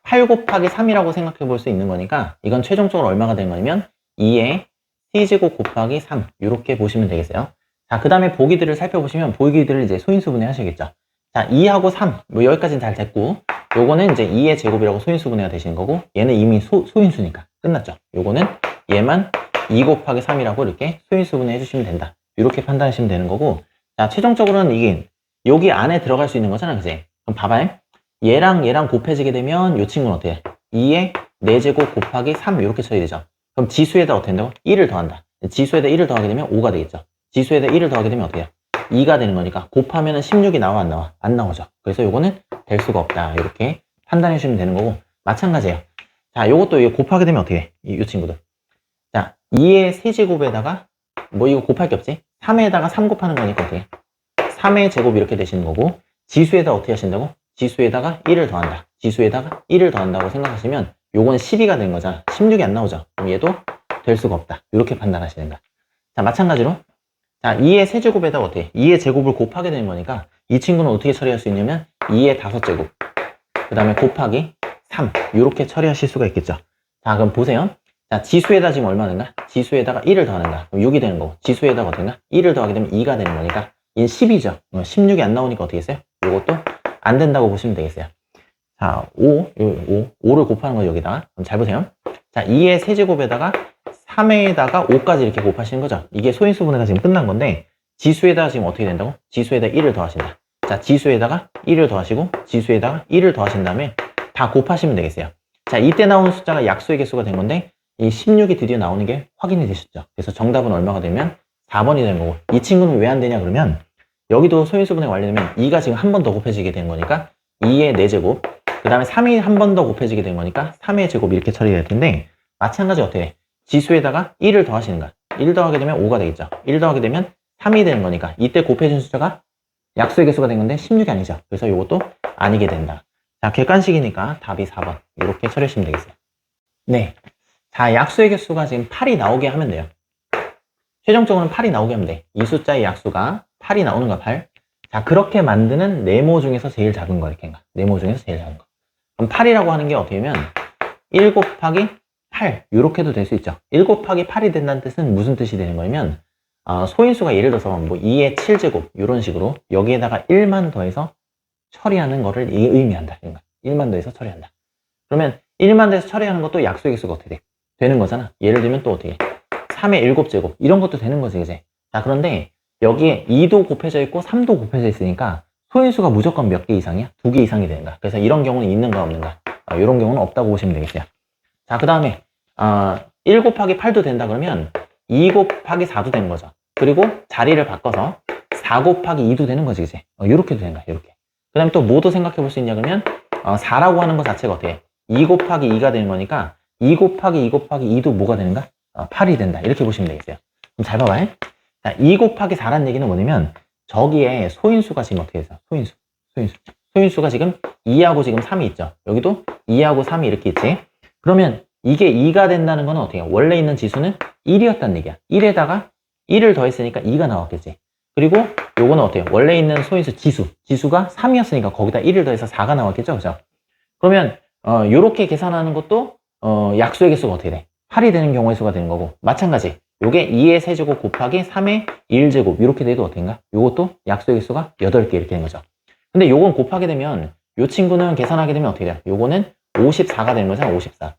A: 8 곱하기 3이라고 생각해 볼 수 있는 거니까, 이건 최종적으로 얼마가 되는 거냐면 2의 세제곱 곱하기 3 이렇게 보시면 되겠어요. 자, 그 다음에 보기들을 살펴보시면 보기들을 이제 소인수 분해 하셔야겠죠. 자, 2하고 3 뭐 여기까지는 잘 됐고, 요거는 이제 2의 제곱이라고 소인수 분해가 되시는 거고, 얘는 이미 소인수니까 끝났죠. 요거는 얘만 2 곱하기 3이라고 이렇게 소인수 분해 해주시면 된다. 이렇게 판단하시면 되는 거고, 자, 최종적으로는 이게 여기 안에 들어갈 수 있는 거잖아, 그지? 그럼 봐봐요. 얘랑 곱해지게 되면 이 친구는 어떻게 해? 2의 4제곱 곱하기 3 이렇게 처리되죠. 그럼 지수에다 어떻게 된다고? 1을 더한다. 지수에다 1을 더하게 되면 5가 되겠죠. 지수에다 1을 더하게 되면 어떻게 해? 2가 되는 거니까 곱하면은 16이 나와 안 나와? 안 나오죠. 그래서 요거는 될 수가 없다. 이렇게 판단해 주시면 되는 거고, 마찬가지예요. 자, 요것도 곱하게 되면 어떻게 해? 이 친구들. 자, 2의 세제곱에다가 뭐 이거 곱할 게 없지? 3에다가 3 곱하는 거니까 어떻게 해? 3의 제곱 이렇게 되시는 거고, 지수에다 어떻게 하신다고? 지수에다가 1을 더한다. 지수에다가 1을 더한다고 생각하시면 요거는 12가 된 거잖아. 16이 안 나오죠. 그럼 얘도 될 수가 없다. 이렇게 판단하시는 거야. 자, 마찬가지로 자, 2의 세제곱에다가 어떻게 해? 2의 제곱을 곱하게 되는 거니까 이 친구는 어떻게 처리할 수 있냐면 2의 5제곱 그 다음에 곱하기 3 이렇게 처리하실 수가 있겠죠. 자, 그럼 보세요. 자, 지수에다 지금 얼마 되는가? 지수에다가 1을 더하는가? 그럼 6이 되는 거고, 지수에다가 어떻게인가? 1을 더하게 되면 2가 되는 거니까 얘는 10이죠. 16이 안 나오니까 어떻게 했어요? 이것도 안 된다고 보시면 되겠어요. 자, 5를 곱하는 거 여기다가. 그럼 잘 보세요. 자, 2의 세제곱에다가 3에다가 5까지 이렇게 곱하시는 거죠. 이게 소인수 분해가 지금 끝난 건데, 지수에다가 지금 어떻게 된다고? 지수에다 1을 더하신다. 자, 지수에다가 1을 더하시고, 지수에다가 1을 더하신 다음에 다 곱하시면 되겠어요. 자, 이때 나온 숫자가 약수의 개수가 된 건데 이 16이 드디어 나오는 게 확인이 되셨죠. 그래서 정답은 얼마가 되면 4번이 되는 거고, 이 친구는 왜 안 되냐 그러면 여기도 소인수분해 완료되면 2가 지금 한 번 더 곱해지게 되는 거니까 2의 4제곱, 그 다음에 3이 한 번 더 곱해지게 된 거니까 3의 제곱 이렇게 처리될 텐데, 마찬가지 어떻게 해? 지수에다가 1을 더하시는 거야. 1 더하게 되면 5가 되겠죠. 1 더하게 되면 3이 되는 거니까 이때 곱해진 숫자가 약수의 개수가 된 건데 16이 아니죠. 그래서 이것도 아니게 된다. 자, 객관식이니까 답이 4번 이렇게 처리하시면 되겠어요. 네, 자, 약수의 개수가 지금 8이 나오게 하면 돼요. 최종적으로는 8이 나오게 하면 돼. 이 숫자의 약수가 8이 나오는 거야, 8. 자, 그렇게 만드는 네모 중에서 제일 작은 거 이렇게인가? 네모 중에서 제일 작은 거. 그럼 8이라고 하는 게 어떻게 되면 1 곱하기 8 이렇게도 될 수 있죠. 1 곱하기 8이 된다는 뜻은 무슨 뜻이 되는 거냐면 소인수가 예를 들어서 뭐 2의 7제곱 이런 식으로 여기에다가 1만 더해서 처리하는 거를 의미한다. 1만 더해서 처리한다. 그러면 1만 더해서 처리하는 것도 약수의 개수가 어떻게 돼? 되는 거잖아. 예를 들면 또 어떻게 해? 3의 7제곱 이런 것도 되는 거지, 이제. 자, 그런데 여기에 2도 곱해져 있고 3도 곱해져 있으니까 소인수가 무조건 몇 개 이상이야? 2개 이상이 되는가? 그래서 이런 경우는 있는가 없는가? 이런 경우는 없다고 보시면 되겠어요. 자, 그 다음에 1 곱하기 8도 된다 그러면 2 곱하기 4도 되는 거죠. 그리고 자리를 바꿔서 4 곱하기 2도 되는 거지, 이제. 이렇게도 되는 거야, 이렇게. 그 다음에 또 뭐도 생각해 볼 수 있냐 그러면 4라고 하는 것 자체가 어떻게 해? 2 곱하기 2가 되는 거니까 2 곱하기 2 곱하기 2도 뭐가 되는가? 8이 된다. 이렇게 보시면 되겠어요. 그럼 잘 봐봐요. 자, 2 곱하기 4라는 얘기는 뭐냐면 저기에 소인수가 지금 어떻게 해서 소인수가 지금 2하고 지금 3이 있죠. 여기도 2하고 3이 이렇게 있지. 그러면 이게 2가 된다는 건 어떻게 해요? 원래 있는 지수는 1이었다는 얘기야. 1에다가 1을 더했으니까 2가 나왔겠지. 그리고 요거는 어때요? 원래 있는 소인수 지수가 3이었으니까 거기다 1을 더해서 4가 나왔겠죠. 그죠? 그러면 요렇게 계산하는 것도 약수의 개수가 어떻게 돼? 8이 되는 경우의 수가 되는 거고, 마찬가지 요게 2의 세제곱 곱하기 3의 1제곱 이렇게 돼도 어떤가? 요것도 약수의 개수가 8개 이렇게 되는 거죠. 근데 요건 곱하게 되면 요 친구는 계산하게 되면 어떻게 돼요? 요거는 54가 되는 거잖아. 54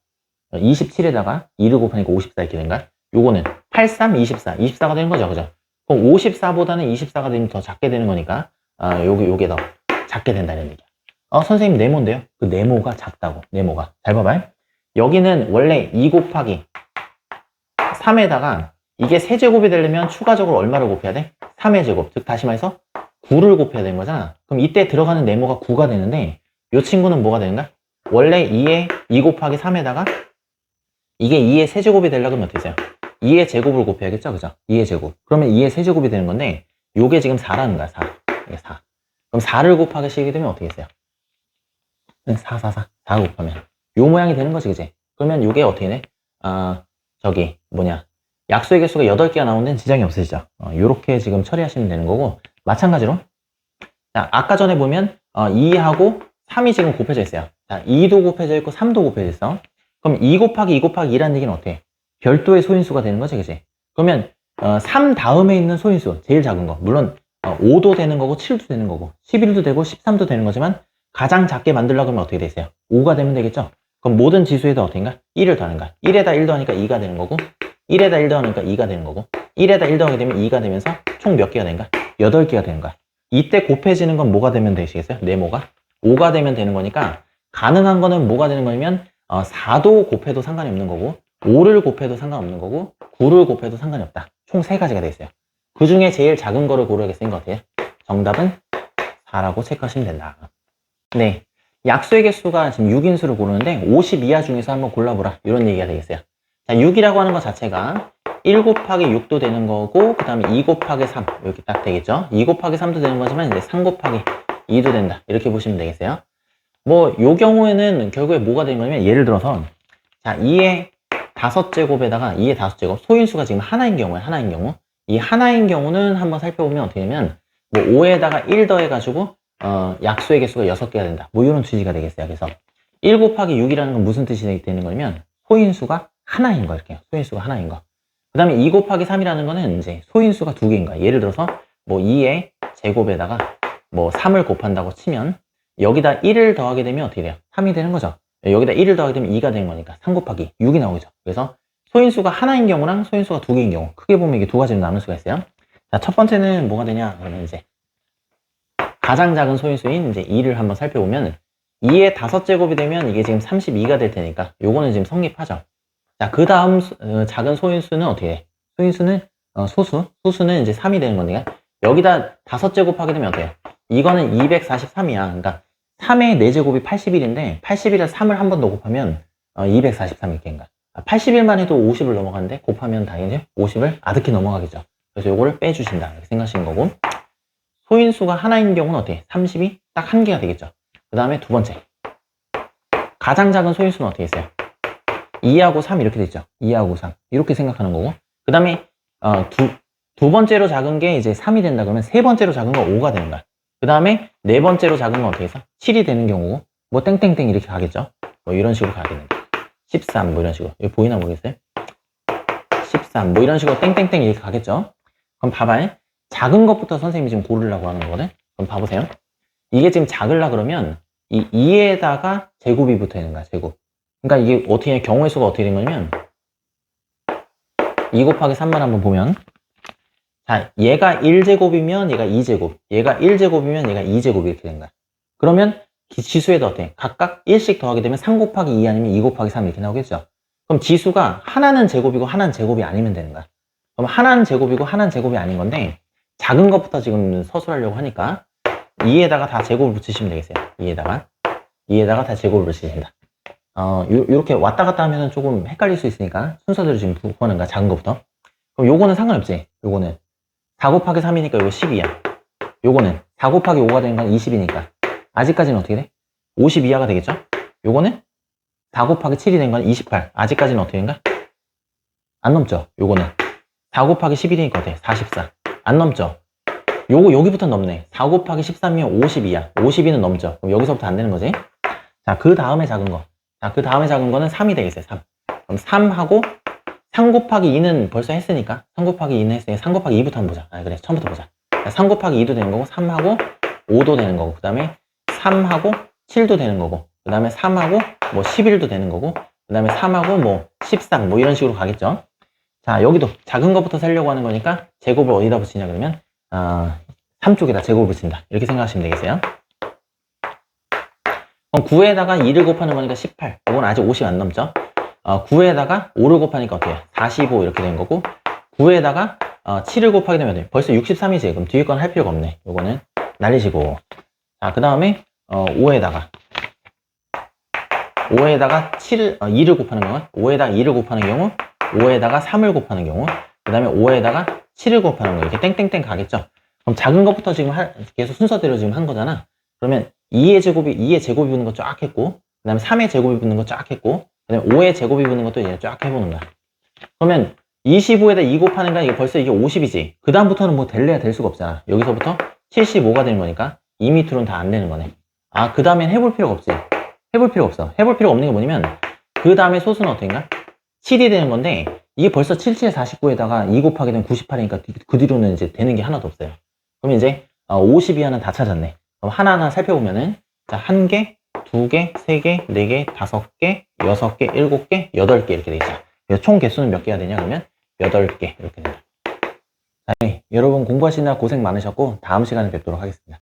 A: 27에다가 2를 곱하니까 54 이렇게 된가? 요거는 83, 24가 되는 거죠. 그죠? 그럼 54보다는 24가 되면 더 작게 되는 거니까 요게 더 작게 된다는 얘기야. 선생님 네모인데요? 그 네모가 작다고. 네모가. 잘 봐봐요. 여기는 원래 2 곱하기 3에다가 이게 세제곱이 되려면 추가적으로 얼마를 곱해야 돼? 3의 제곱. 즉 다시 말해서 9를 곱해야 되는 거잖아. 그럼 이때 들어가는 네모가 9가 되는데 이 친구는 뭐가 되는가? 원래 2 곱하기 3에다가 이게 2의 세제곱이 되려면 어떻게 돼요? 2의 제곱을 곱해야겠죠? 그죠? 2의 제곱. 그러면 2의 세제곱이 되는 건데 요게 지금 4라는 거야. 4. 이게 4. 그럼 4를 곱하기 시게 되면 어떻게 됐어요? 4 곱하면 요 모양이 되는 거지, 그지? 그러면 요게 어떻게 돼? 저기 뭐냐, 약수의 개수가 8개가 나오는 데는 지장이 없으시죠? 요렇게 지금 처리하시면 되는 거고, 마찬가지로 자, 아까 전에 보면 2하고 3이 지금 곱해져 있어요. 자, 2도 곱해져 있고 3도 곱해져 있어. 그럼 2 곱하기 2 곱하기 2라는 얘기는 어때? 별도의 소인수가 되는 거지, 그지? 그러면 3 다음에 있는 소인수, 제일 작은 거, 물론 5도 되는 거고 7도 되는 거고 11도 되고 13도 되는 거지만 가장 작게 만들려고 하면 어떻게 되세요? 5가 되면 되겠죠? 그럼 모든 지수에다 어떻게인가? 1을 더하는가? 1에다 1 더하니까 2가 되는 거고, 1에다 1 더하니까 2가 되는 거고, 1에다 1 더하게 되면 2가 되면서 총 몇 개가 되는가? 8개가 되는 거야. 이때 곱해지는 건 뭐가 되면 되시겠어요? 네모가 5가 되면 되는 거니까, 가능한 거는 뭐가 되는 거냐면 4도 곱해도 상관이 없는 거고, 5를 곱해도 상관없는 거고, 9를 곱해도 상관이 없다. 총 3가지가 돼 있어요. 그 중에 제일 작은 거를 고르겠어요. 것 같아요. 정답은 4라고 체크하시면 된다. 네, 약수의 개수가 지금 6인수를 고르는데 50 이하 중에서 한번 골라보라, 이런 얘기가 되겠어요. 자, 6이라고 하는 것 자체가 1 곱하기 6도 되는 거고, 그 다음에 2 곱하기 3 이렇게 딱 되겠죠. 2 곱하기 3도 되는 거지만 이제 3 곱하기 2도 된다, 이렇게 보시면 되겠어요. 뭐 요 경우에는 결국에 뭐가 되는 거냐면, 예를 들어서 자, 2의 5제곱에다가 2의 5제곱, 소인수가 지금 하나인 경우에, 하나인 경우, 이 하나인 경우는 한번 살펴보면 어떻게 되냐면, 뭐 5에다가 1 더해가지고 약수의 개수가 6개가 된다, 뭐 이런 취지가 되겠어요. 그래서 1 곱하기 6이라는 건 무슨 뜻이 되는 거냐면, 소인수가 하나인 거, 이렇게. 소인수가 하나인 거. 그 다음에 2 곱하기 3이라는 거는 이제 소인수가 2개인 거야. 예를 들어서 뭐 2의 제곱에다가 뭐 3을 곱한다고 치면, 여기다 1을 더하게 되면 어떻게 돼요? 3이 되는 거죠. 여기다 1을 더하게 되면 2가 되는 거니까 3 곱하기 6이 나오죠. 그래서 소인수가 하나인 경우랑 소인수가 2개인 경우, 크게 보면 이게 두 가지로 나눌 수가 있어요. 자, 첫 번째는 뭐가 되냐 그러면, 이제 가장 작은 소인수인 이제 2를 한번 살펴보면, 2의 5제곱이 되면 이게 지금 32가 될 테니까 요거는 지금 성립하죠. 자, 그 다음 작은 소인수는 어떻게 해? 소인수는 소수는 이제 3이 되는 거니까 여기다 5제곱 하게 되면 어때요? 이거는 243이야. 그러니까 3의 4제곱이 81인데 81에서 3을 한 번 더 곱하면 243 이렇게 인가. 81만 해도 50을 넘어가는데 곱하면 당연히 50을 아득히 넘어가겠죠. 그래서 요거를 빼주신다 이렇게 생각하시는 거고, 소인수가 하나인 경우는 어떻게? 30이 딱 한 개가 되겠죠. 그 다음에 두 번째, 가장 작은 소인수는 어떻게 있어요? 2하고 3 이렇게 되죠. 2하고 3 이렇게 생각하는 거고, 그 다음에 두 번째로 작은 게 이제 3이 된다 그러면 세 번째로 작은 거 5가 되는 거야. 그 다음에 네 번째로 작은 건 어떻게 해서 7이 되는 경우고, 뭐 땡땡땡 이렇게 가겠죠. 뭐 이런 식으로 가겠는 거야. 13 뭐 이런 식으로. 이거 보이나 모르겠어요? 13 뭐 이런 식으로 땡땡땡 이렇게 가겠죠. 그럼 봐봐요. 작은 것부터 선생님이 지금 고르려고 하는 거거든. 그럼 봐보세요. 이게 지금 작으려 그러면 이 2에다가 제곱이 붙어 있는 거야. 제곱. 그러니까 이게 어떻게 경우의 수가 어떻게 된 거냐면 2 곱하기 3만 한번 보면, 자, 얘가 1제곱이면 얘가 2제곱, 얘가 1제곱이면 얘가 2제곱 이렇게 된 거야. 그러면 지수에도 어때? 각각 1씩 더하게 되면 3 곱하기 2 아니면 2 곱하기 3 이렇게 나오겠죠. 그럼 지수가 하나는 제곱이고 하나는 제곱이 아니면 되는 거야. 그럼 하나는 제곱이고 하나는 제곱이 아닌 건데, 작은 것부터 지금 서술하려고 하니까 2에다가 다 제곱을 붙이시면 되겠어요. 2에다가 다 제곱을 붙이신다. 요렇게 왔다 갔다 하면 조금 헷갈릴 수 있으니까 순서대로 지금 구하는 거야. 작은 것부터. 그럼 요거는 상관없지. 요거는 4 곱하기 3이니까 요거 10이야. 요거는 4 곱하기 5가 되는 건 20이니까 아직까지는 어떻게 돼? 52하가 되겠죠? 요거는 4 곱하기 7이 된 건 28. 아직까지는 어떻게 된가? 안 넘죠? 요거는 4 곱하기 11이니까 어때? 44. 안 넘죠? 요거 여기부터 넘네. 4 곱하기 13이면 52야. 52는 넘죠? 그럼 여기서부터 안 되는 거지? 자, 그 다음에 작은 거. 자, 그 다음에 작은 거는 3이 되겠어요. 3. 그럼 3하고 3 곱하기 2는 벌써 했으니까 3 곱하기 2는 했으니까 3 곱하기 2부터 한번 보자. 그래. 처음부터 보자. 3 곱하기 2도 되는 거고 3하고 5도 되는 거고, 그 다음에 3하고 7도 되는 거고, 그 다음에 3하고 뭐 11도 되는 거고, 그 다음에 3하고 뭐 13 뭐 이런 식으로 가겠죠. 자, 여기도 작은 것부터 세려고 하는 거니까 제곱을 어디다 붙이냐 그러면 3쪽에다 제곱을 붙인다 이렇게 생각하시면 되겠어요. 그럼 9에다가 2를 곱하는 거니까 18. 이건 아직 50 안 넘죠. 9에다가 5를 곱하니까 어때요? 45 이렇게 된 거고, 9에다가 7을 곱하게 되면 벌써 63이지. 그럼 뒤에 건 할 필요가 없네. 요거는 날리시고. 자, 그 다음에 5에다가 2를 곱하는 경우, 5에다가 2를 곱하는 경우, 5에다가 3을 곱하는 경우, 그 다음에 5에다가 7을 곱하는 거, 이렇게 땡땡땡 가겠죠. 그럼 작은 것부터 지금 계속 순서대로 지금 한 거잖아. 그러면 2의 제곱이 붙는 거 쫙 했고, 그 다음에 3의 제곱이 붙는 거 쫙 했고, 그 다음에 5의 제곱이 붙는 것도 이제 쫙 해보는 거야. 그러면 25에다 2 곱하는 거 이게 벌써 이게 50이지. 그 다음부터는 뭐 될래야 될 수가 없잖아. 여기서부터 75가 되는 거니까 이 밑으로는 다 안 되는 거네. 그 다음엔 해볼 필요가 없지. 해볼 필요 없어. 해볼 필요가 없는 게 뭐냐면, 그 다음에 소수는 어떻게인가? 7이 되는 건데, 이게 벌써 77, 49에다가 2 곱하게 되면 98이니까 그 뒤로는 이제 되는 게 하나도 없어요. 그럼 이제 52하는 다 찾았네. 그럼 하나하나 살펴보면은, 자, 1개, 2개, 3개, 4개, 5개, 6개, 7개, 8개 이렇게 되겠죠. 그래서 총 개수는 몇 개가 되냐 그러면 8개 이렇게 된다. 자, 네, 여러분 공부하시느라 고생 많으셨고 다음 시간에 뵙도록 하겠습니다.